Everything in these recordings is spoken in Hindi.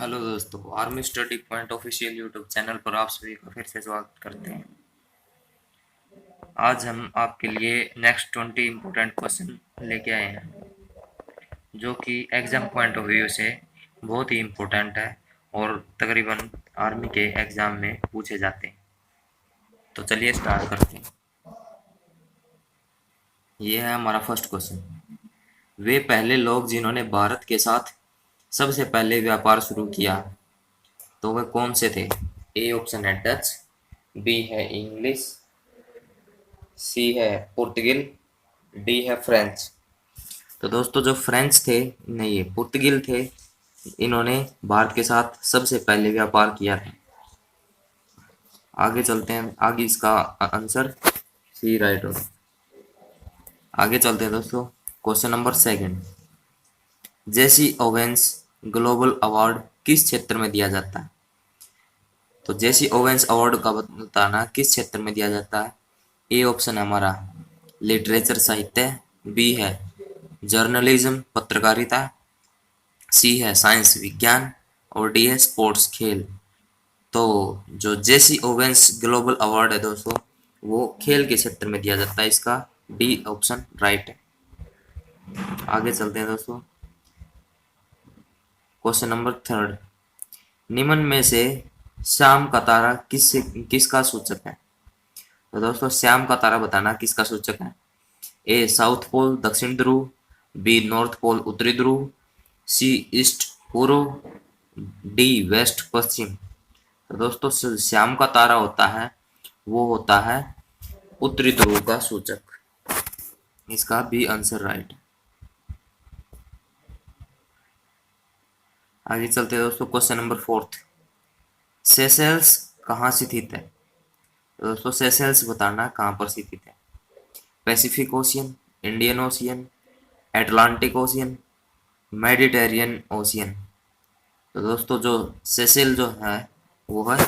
हेलो दोस्तों, army study point official YouTube channel पर आप सभी का फिर से स्वागत करते हैं। आज हम आपके लिए नेक्स्ट 20 इम्पोर्टेंट क्वेश्चन लेके आए हैं, जो कि एग्जाम पॉइंट ऑफ व्यू से बहुत ही इम्पोर्टेंट है और तकरीबन आर्मी के एग्जाम में पूछे जाते हैं। तो चलिए स्टार्ट करते हैं। ये है हमारा फर्स्ट क्वेश्चन। वे पहले लोग जिन्होंने भारत के साथ सबसे पहले व्यापार शुरू किया, तो वे कौन से थे? ए ऑप्शन है डच, बी है इंग्लिश, सी है पुर्तगाल, डी है फ्रेंच। तो दोस्तों जो फ्रेंच थे, नहीं ये पुर्तगाल थे, इन्होंने भारत के साथ सबसे पहले व्यापार किया था। आगे चलते हैं, आगे इसका आंसर सी राइट हो। आगे चलते हैं दोस्तों, question number second. Jesse Owens global award किस क्षेत्र में दिया जाता है? तो जेसी ओवेंस अवार्ड का बताना किस क्षेत्र में दिया जाता है। ए ऑप्शन है हमारा लिटरेचर साहित्य, बी है जर्नलिज्म पत्रकारिता, सी है साइंस विज्ञान, और डी है स्पोर्ट्स खेल। तो जो जेसी ओवेंस ग्लोबल अवार्ड है दोस्तों, वो खेल के क्षेत्र में दिया जाता है। इसका डी ऑप्शन राइट है। आगे चलते हैं दोस्तों, क्वेश्चन नंबर थर्ड। निम्न में से श्याम का तारा किसका सूचक है? तो दोस्तों श्याम का तारा बताना किसका सूचक है। ए साउथ पोल दक्षिण ध्रुव, बी नॉर्थ पोल उत्तरी ध्रुव, सी ईस्ट पूर्व, डी वेस्ट पश्चिम। तो दोस्तों श्याम का तारा होता है, वो होता है उत्तरी ध्रुव का सूचक। इसका बी आंसर राइट। आगे चलते हैं दोस्तों, क्वेश्चन नंबर फोर्थ। सेशेल्स कहाँ स्थित है? तो दोस्तों सेशेल्स बताना कहाँ पर स्थित है। Pacific ocean, Indian ocean, Atlantic ocean, Mediterranean ocean. तो दोस्तों जो सेशेल जो है वो है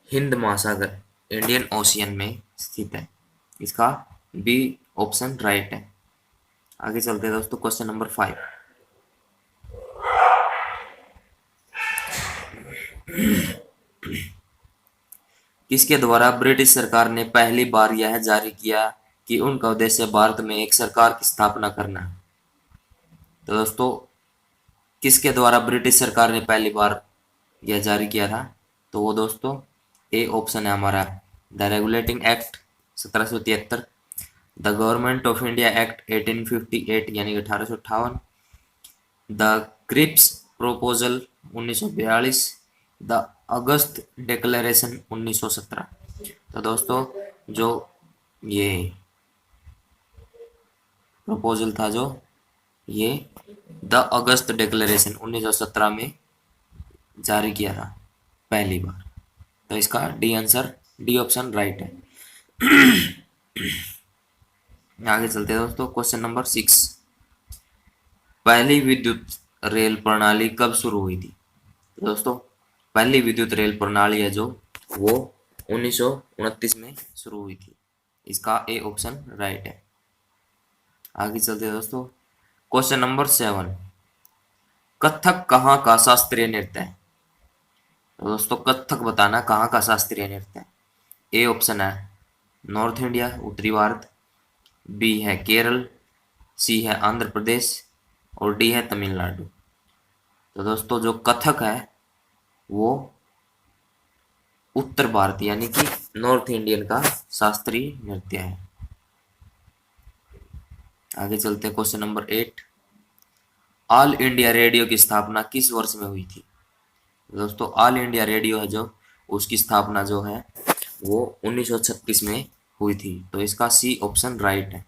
हिंद महासागर, इंडियन ओशियन में स्थित है। इसका बी ऑप्शन राइट है। आगे चलते हैं दोस्तों, क्वेश्चन नंबर 5। किसके द्वारा ब्रिटिश सरकार ने पहली बार यह जारी किया कि उनका उद्देश्य भारत में एक सरकार की स्थापना करना है? तो दोस्तों किसके द्वारा ब्रिटिश सरकार ने पहली बार यह जारी किया था? तो वो दोस्तों ए ऑप्शन है हमारा the regulating act 1773, the government of India act 1858 यानी 1858, the Cripps proposal 1942, the August declaration 1917। तो दोस्तों जो ये प्रपोजल था, जो ये द अगस्त डिक्लेरेशन 1917 में जारी किया था पहली बार। तो इसका D answer, D option right है। आगे चलते हैं दोस्तों, क्वेश्चन नंबर 6। पहली विद्युत रेल प्रणाली कब शुरू हुई थी? तो दोस्तों पहली विद्युत रेल प्रणाली है जो, वो 1929 में शुरू हुई थी। इसका ए ऑप्शन राइट है। आगे चलते हैं दोस्तों, क्वेश्चन नंबर 7। कथक कहाँ का शास्त्रीय नृत्य है? तो दोस्तों कथक बताना कहाँ का शास्त्रीय नृत्य है। ए ऑप्शन है नॉर्थ इंडिया उत्तरी भारत, बी है केरल, सी है आंध्र प्रदेश, और डी है तमिलनाडु। तो दोस्तों जो कथक है वो उत्तर भारत यानी कि नॉर्थ इंडियन का शास्त्रीय नृत्य है। आगे चलते हैं, question number 8। All India radio की स्थापना किस वर्ष में हुई थी? दोस्तों ऑल इंडिया रेडियो है जो, उसकी स्थापना जो है वो 1936 में हुई थी। तो इसका सी ऑप्शन राइट है।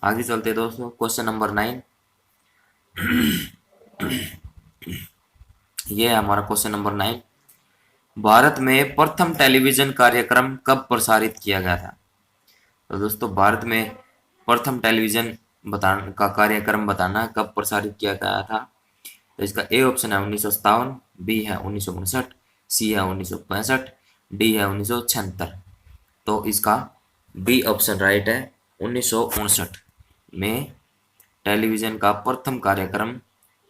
आगे चलते हैं दोस्तों, क्वेश्चन नंबर 9। ये है हमारा क्वेश्चन नंबर 9। भारत में प्रथम टेलीविजन कार्यक्रम कब प्रसारित किया गया था? तो दोस्तों भारत में प्रथम टेलीविजन बताना का कार्यक्रम बताना कब प्रसारित किया गया था। तो इसका ए ऑप्शन है 1957, बी है 1959, सी है 1965, डी है 1976। तो इसका बी ऑप्शन राइट है। 1959 में टेलीविजन का प्रथम कार्यक्रम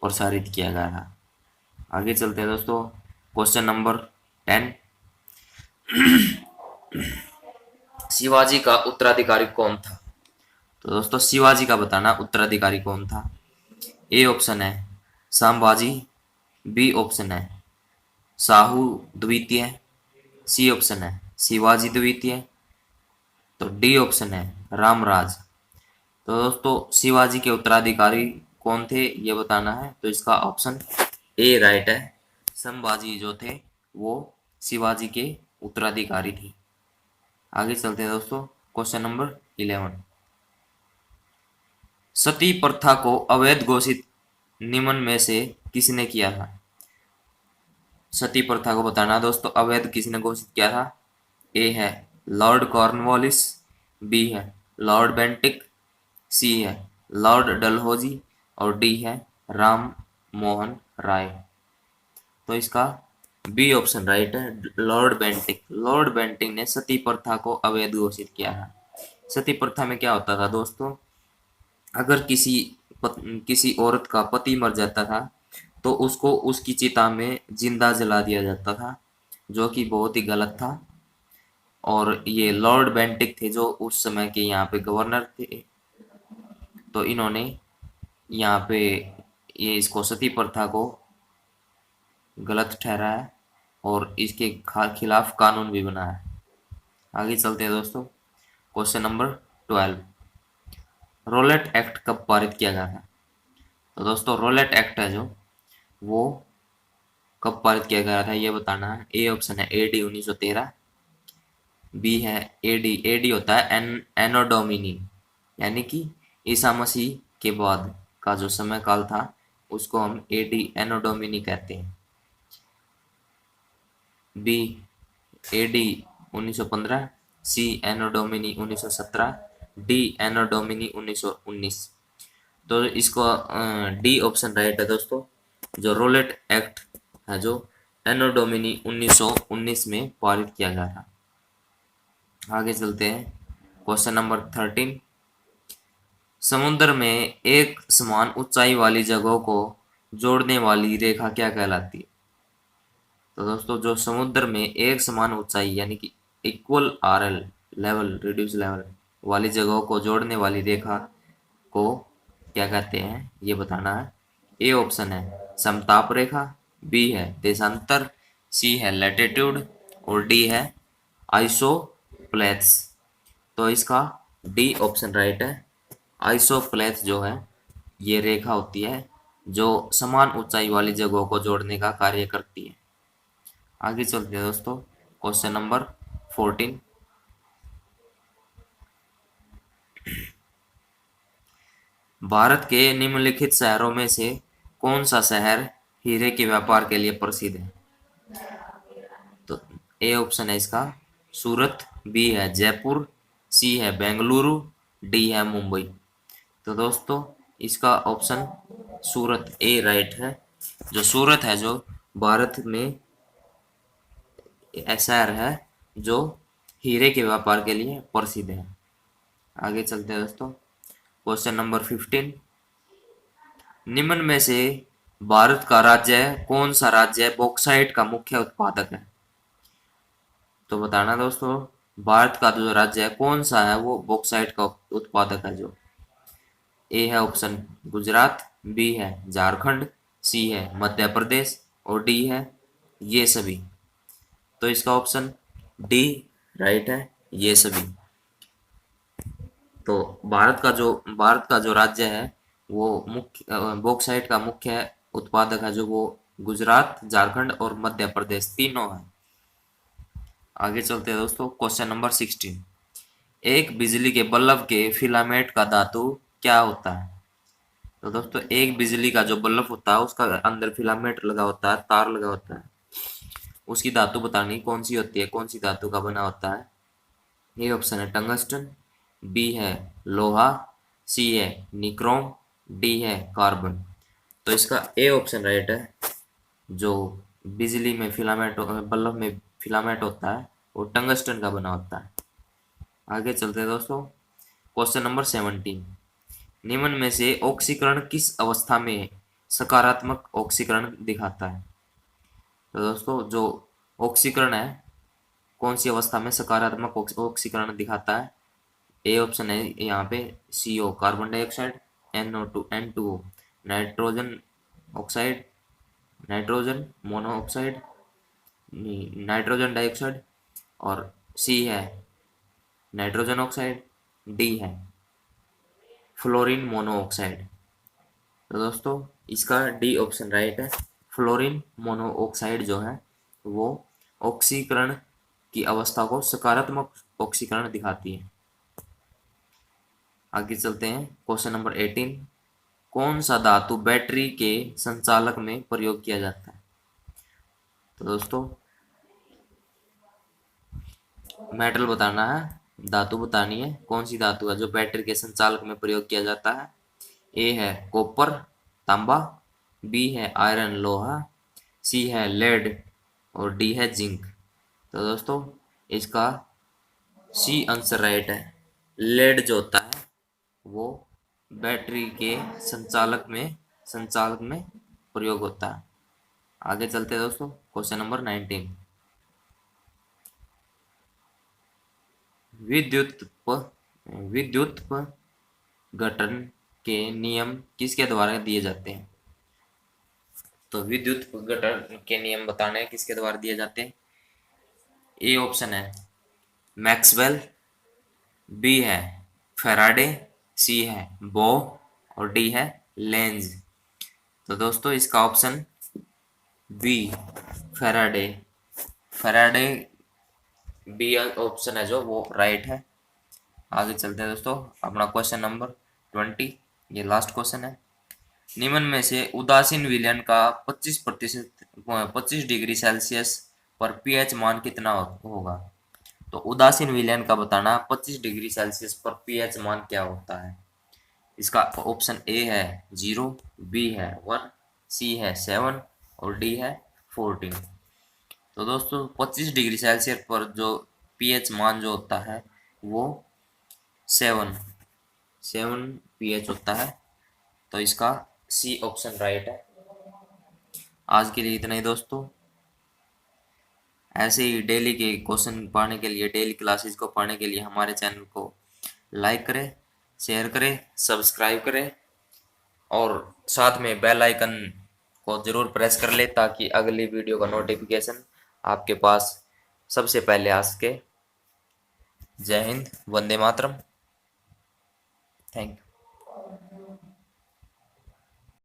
प्रसारित किया गया था। आगे चलते हैं दोस्तों। क्वेश्चन नंबर 10, शिवाजी का उत्तराधिकारी कौन था? तो दोस्तों शिवाजी का बताना उत्तराधिकारी कौन था। ए ऑप्शन है संभाजी, बी ऑप्शन है शाहू द्वितीय, सी ऑप्शन है शिवाजी द्वितीय, तो डी ऑप्शन है रामराज। तो दोस्तों शिवाजी के उत्तराधिकारी कौन थे ये बताना है, तो इसका ऑप्शन ए राइट है। संभाजी जो थे वो शिवाजी के उत्तराधिकारी थे। आगे चलते हैं दोस्तों। क्वेश्चन नंबर 11, सती प्रथा को अवैध घोषित निम्न में से किसने किया था? सती प्रथा को बताना दोस्तों अवैध किसने घोषित किया था। ए है लॉर्ड कॉर्नवालिस, बी है लॉर्ड बेंटिक, सी है लॉर्ड डलहौजी और डी है राम मोहन राय। तो इसका बी ऑप्शन राइट है, लॉर्ड बेंटिक। लॉर्ड बेंटिक ने सती प्रथा को अवैध घोषित किया था। सती प्रथा में क्या होता था दोस्तों, अगर किसी औरत का पति मर जाता था तो उसको उसकी चिता में जिंदा जला दिया जाता था, जो कि बहुत ही गलत था। और ये लॉर्ड बेंटिक थे जो उस समय के यहाँ पे गवर्नर थे, तो इन्होंने यहाँ पे ये इसको सती प्रथा को गलत ठहराया और इसके खिलाफ कानून भी बनाया। आगे चलते हैं दोस्तों। क्वेश्चन नंबर 12, रोलेट एक्ट कब पारित किया गया था? तो दोस्तों रोलेट एक्ट है जो वो कब पारित किया गया था ये बताना है। ए ऑप्शन है एडी 1913, बी है एडी, एडी होता है एनो डोमिनी, यानी कि ईसा मसीह के बाद का जो समय काल था उसको हम एडी एनो डोमिनी कहते हैं। बी एडी 1915, सी एनो डोमिनी 1917, डी एनो डोमिनी 1919। तो इसको डी ऑप्शन राइट है दोस्तों। जो रोलेट एक्ट है जो एनो डोमिनी 1919 में पारित किया गया था। आगे चलते हैं। क्वेश्चन नंबर 13, समुद्र में एक समान ऊंचाई वाली जगहों को जोड़ने वाली रेखा क्या कहलाती है? तो दोस्तों जो समुद्र में एक समान ऊंचाई यानी कि equal RL level reduce level वाली जगहों को जोड़ने वाली रेखा को क्या कहते हैं ये बताना है। ए ऑप्शन है समताप रेखा, बी है देशांतर, सी है लैटिट्यूड और डी है आइसोप्लेथ्स। तो इसका डी ऑप्शन राइट है। आइसोप्लेथ जो है ये रेखा होती है जो समान ऊंचाई वाली जगहों को जोड़ने का कार्य करती है। आगे चलते हैं दोस्तों। क्वेश्चन नंबर 14, भारत के निम्नलिखित शहरों में से कौन सा शहर हीरे के व्यापार के लिए प्रसिद्ध है? तो ए ऑप्शन है इसका सूरत, बी है जयपुर, सी है बेंगलुरु, डी है मुंबई। तो दोस्तों इसका ऑप्शन सूरत ए राइट है। जो सूरत है जो भारत में शहर है जो हीरे के व्यापार के लिए प्रसिद्ध है। आगे चलते हैं दोस्तों। क्वेश्चन नंबर 15, निम्न में से भारत का राज्य कौन सा राज्य बॉक्साइट का मुख्य उत्पादक है? तो बताना दोस्तों भारत का जो राज्य है कौन सा है वो बॉक्साइट का उत्पादक है। जो ए है ऑप्शन गुजरात, बी है झारखंड, सी है मध्य प्रदेश और डी है ये सभी। तो इसका ऑप्शन डी राइट है, ये सभी। तो भारत का जो राज्य है वो मुख्य बॉक्साइट का मुख्य उत्पादक है जो वो गुजरात, झारखंड और मध्य प्रदेश तीनों है। आगे चलते हैं दोस्तों। क्वेश्चन नंबर 16, एक बिजली के बल्ब के फिलामेंट का धातु क्या होता है? तो दोस्तों एक बिजली का जो बल्ब होता है उसका अंदर फिलामेंट लगा होता है, तार लगा होता है, उसकी धातु बतानी कौन सी होती है, कौन सी धातु का बना होता है। ये ऑप्शन है टंगस्टन, बी है लोहा, सी है निक्रोम, डी है कार्बन। तो इसका ए ऑप्शन राइट है। जो बिजली में फिलामेंट बल्ब में फिलामेंट होता है वो टंगस्टन का बना होता है। आगे चलते हैं दोस्तों। क्वेश्चन नंबर 17, निम्न में से ऑक्सीकरण किस अवस्था में सकारात्मक ऑक्सीकरण दिखाता है? तो दोस्तों जो ऑक्सीकरण है कौन सी अवस्था में सकारात्मक ऑक्सीकरण दिखाता है? ए ऑप्शन है यहाँ पे CO carbon dioxide, NO2 N2O nitrogen oxide, nitrogen monoxide, nitrogen dioxide, और सी है नाइट्रोजन ऑक्साइड, डी है फ्लोरीन मोनोऑक्साइड। तो दोस्तों इसका डी ऑप्शन राइट है। फ्लोरीन मोनोऑक्साइड जो है वो ऑक्सीकरण की अवस्था को सकारात्मक ऑक्सीकरण दिखाती है। आगे चलते हैं क्वेश्चन नंबर 18। कौन सा धातु बैटरी के संचालक में प्रयोग किया जाता है? तो दोस्तों मेटल बताना है, धातु बतानी है, कौन सी धातु है जो बैटरी के संचालक में प्रयोग किया जाता है। ए है कॉपर तांबा, बी है आयरन लोहा, सी है लेड और डी है जिंक। तो दोस्तों इसका सी आंसर राइट है। लेड जो होता है वो बैटरी के संचालक में प्रयोग होता है। आगे चलते हैं दोस्तों क्वेश्चन नंबर 19। विद्युत गठन के नियम किसके द्वारा दिए जाते हैं? तो विद्युत गठन के नियम बताने किसके द्वारा दिए जाते हैं? ए ऑप्शन है मैक्सवेल, बी है फैराडे, सी है बो और डी है लेंज। तो दोस्तों इसका option B Faraday, Faraday B option है जो वो राइट है। आगे चलते हैं दोस्तों अपना क्वेश्चन नंबर 20, ये लास्ट क्वेश्चन है। निम्न में से उदासीन विलयन का 25 डिग्री सेल्सियस पर पीएच मान कितना होगा? तो उदासीन विलयन का बताना 25 डिग्री सेल्सियस पर पीएच मान क्या होता है। इसका ऑप्शन ए है 0, बी है 1, सी है 7 और डी है 14। तो दोस्तों 25 डिग्री सेल्सियस पर जो पीएच मान जो होता है वो 7 पीएच होता है। तो इसका सी ऑप्शन राइट है। आज के लिए इतना ही दोस्तों। ऐसे ही डेली के क्वेश्चन पाने के लिए, डेली क्लासेस को पाने के लिए हमारे चैनल को लाइक करें, शेयर करें, सब्सक्राइब करें और साथ में बेल आइकन को ज़रूर प्रेस कर ले ताकि अगली वीडियो का नोटिफिकेशन आपके पास सबसे पहले आ सके। जय हिंद, वंदे मातरम। Thank you.